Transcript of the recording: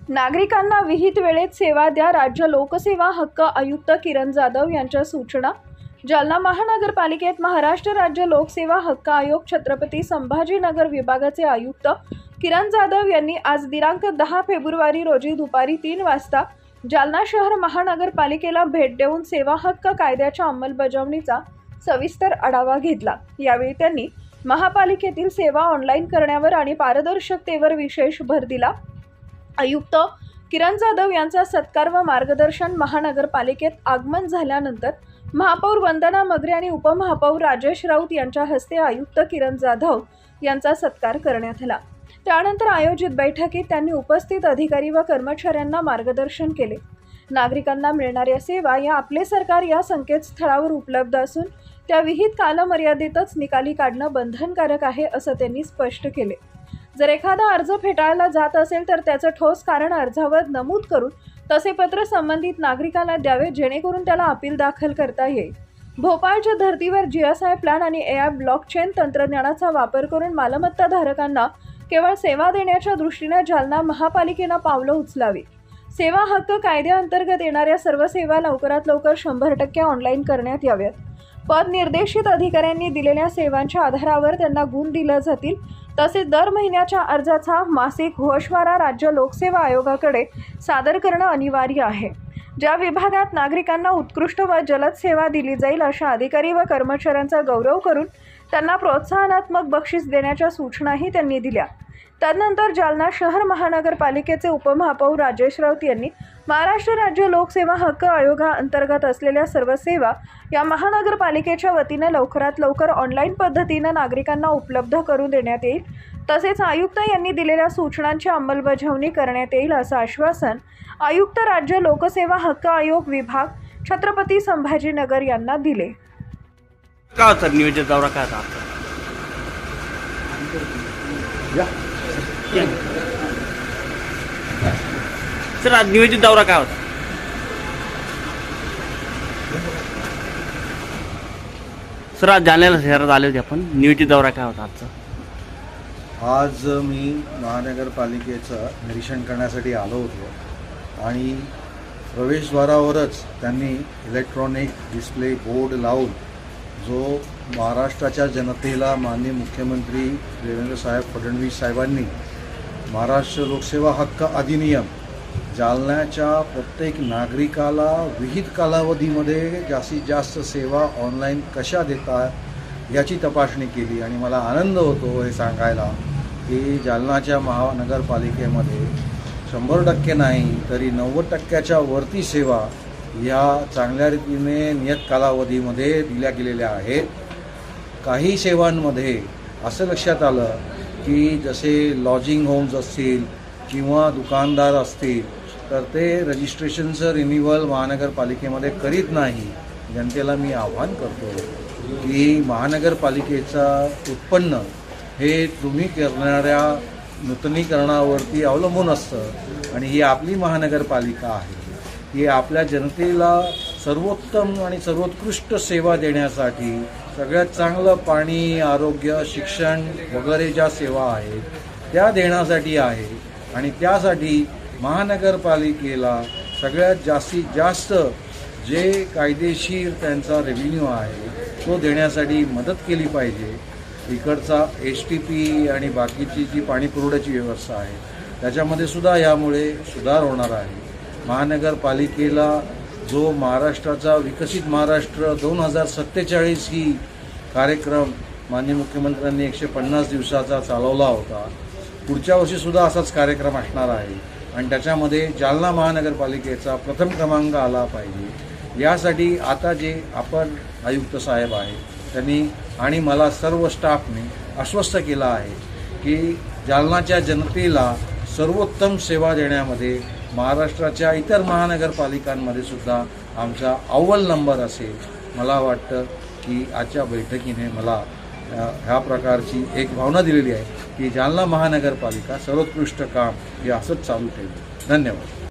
नागरिकांना विहित वेळेत सेवा द्या. राज्य लोकसेवा हक्क आयुक्त किरण जाधव यांच्या सूचना. जालना महानगरपालिकेत महाराष्ट्र राज्य लोकसेवा हक्क आयोग छत्रपती संभाजीनगर विभागाचे आयुक्त किरण जाधव यांनी आज दिनांक 10 फेब्रुवारी रोजी दुपारी 3 वाजता जालना शहर महानगरपालिकेला भेट देऊन सेवा हक्क कायद्याच्या अंमलबजावणीचा सविस्तर आढावा घेतला. यावेळी त्यांनी महापालिकेतील सेवा ऑनलाईन करण्यावर आणि पारदर्शकतेवर विशेष भर दिला. आयुक्त किरण जाधव यांचा सत्कार व मार्गदर्शन. महानगरपालिकेत आगमन झाल्यानंतर महापौर वंदना मगरे आणि उपमहापौर राजेश राऊत यांच्या हस्ते आयुक्त किरण जाधव यांचा सत्कार करण्यात आला. त्यानंतर आयोजित बैठकीत त्यांनी उपस्थित अधिकारी व कर्मचाऱ्यांना मार्गदर्शन केले. नागरिकांना मिळणाऱ्या सेवा या आपले सरकार या संकेतस्थळावर उपलब्ध असून त्या विहित कालमर्यादेतच निकाली काढणं बंधनकारक आहे असं त्यांनी स्पष्ट केले. जर एखादा अर्ज फेटाळला जात असेल तर त्याचं ठोस कारण अर्जावर नमूद करून तसे पत्र संबंधित नागरिकाला द्यावे, जेणेकरून त्याला अपील दाखल करता येईल. भोपाळच्या धर्तीवर GSI प्लॅन आणि AI ब्लॉकचेन तंत्रज्ञानाचा वापर करून मालमत्ता धारकांना केवळ सेवा देण्याच्या दृष्टीने जालना महापालिकेनं पावलं उचलावी. सेवा हक्क कायद्याअंतर्गत येणाऱ्या सर्व सेवा लवकरात लवकर 100% ऑनलाईन करण्यात याव्यात. पद निर्देशित अधिकाऱ्यांनी दिलेल्या सेवांच्या आधारावर त्यांना गुण दिले जातील. तसेच दर महिन्याच्या अर्जाचा मासिक गोषवारा राज्य लोकसेवा आयोगाकडे सादर करणं अनिवार्य आहे. ज्या विभागात नागरिकांना उत्कृष्ट व जलद सेवा दिली जाईल अशा अधिकारी व कर्मचाऱ्यांचा गौरव करून त्यांना प्रोत्साहनात्मक बक्षीस देण्याच्या सूचनाही त्यांनी दिल्या. त्यानंतर जालना शहर महानगरपालिकेचे उपमहापौर राजेश राऊत यांनी महाराष्ट्र राज्य लोकसेवा हक्क आयोगाअंतर्गत असलेल्या सर्व सेवा या महानगरपालिकेच्या वतीने लवकरात लवकर ऑनलाईन पद्धतीने नागरिकांना उपलब्ध करून देण्यात येईल. तसेच आयुक्त यांनी दिलेल्या सूचनांची अंमलबजावणी करण्यात येईल असं आश्वासन आयुक्त राज्य लोकसेवा हक्क आयोग विभाग छत्रपती संभाजीनगर यांना दिले. का सर नियोजित दौरा काय था आपका? सर आज नियोजित दौरा काय होता? सर आज जालन्याला शहरात आले होते आपण, नियोजित दौरा काय होता आजचा? आज मी महानगरपालिकेचं निरीक्षण करण्यासाठी आलो होतो आणि प्रवेशद्वारावरच त्यांनी इलेक्ट्रॉनिक डिस्प्ले बोर्ड लावून जो महाराष्ट्राच्या जनतेला माननीय मुख्यमंत्री देवेंद्र फडणवीस साहेबांनी महाराष्ट्र लोकसेवा हक्क अधिनियम जालन्याच्या प्रत्येक नागरिकाला विहित कालावधीमध्ये जास्तीत जास्त सेवा ऑनलाईन कशा देतात याची तपासणी केली. आणि मला आनंद होतो हे सांगायला की जालन्याच्या महानगरपालिकेमध्ये 100% नाही तरी 90%च्या वरती सेवा या चांगल्या रीतीने नियत कालावधीमध्ये दिल्या गेलेल्या आहेत. काही सेवांमध्ये असं लक्षात आलं की जसे लॉजिंग होम्स असतील किंवा दुकानदार असतील तर ते रजिस्ट्रेशनचं रिन्युअल महानगरपालिकेमध्ये करीत नाही. जनतेला मी आव्हान करतो की महानगरपालिकेचा उत्पन्न हे तुम्ही करणाऱ्या नूतनीकरणावरती अवलंबून असतं आणि ही आपली महानगरपालिका आहे. ही आपल्या जनतेला सर्वोत्तम आणि सर्वोत्कृष्ट सेवा देण्यासाठी सगळ्यात चांगलं पाणी, आरोग्य, शिक्षण वगैरे ज्या सेवा आहेत त्या देण्यासाठी आहे. आणि त्यासाठी महानगरपालिकेला सगळ्यात जास्तीत जास्त जे कायदेशीर त्यांचा रेव्हेन्यू आहे तो देण्यासाठी मदत केली पाहिजे. इकडचा STP आणि बाकीची जी पाणीपुरवठ्याची व्यवस्था आहे त्याच्यामध्ये सुद्धा यामुळे सुधार होणार आहे. महानगरपालिकेला जो महाराष्ट्राचा विकसित महाराष्ट्र 2047 ही कार्यक्रम माननीय मुख्यमंत्र्यांनी 150 दिवसाचा चालवला होता, पुढच्या वर्षीसुद्धा असाच कार्यक्रम असणार आहे आणि त्याच्यामध्ये जालना महानगरपालिकेचा प्रथम क्रमांक आला पाहिजे. यासाठी आता जे आपण आयुक्त साहेब आहेत त्यांनी आणि मला सर्व स्टाफने आश्वस्त केलं आहे की जालनाच्या जनतेला सर्वोत्तम सेवा देण्यामध्ये महाराष्ट्राच्या इतर महानगरपालिकांमध्ये सुद्धा आमचा अव्वल नंबर असेल. मला वाटतं की आजच्या बैठकीने मला ह्या प्रकारची एक भावना दिलेली आहे की जालना महानगरपालिका सर्वोत्कृष्ट काम हे असंच चालू ठेवेल. धन्यवाद.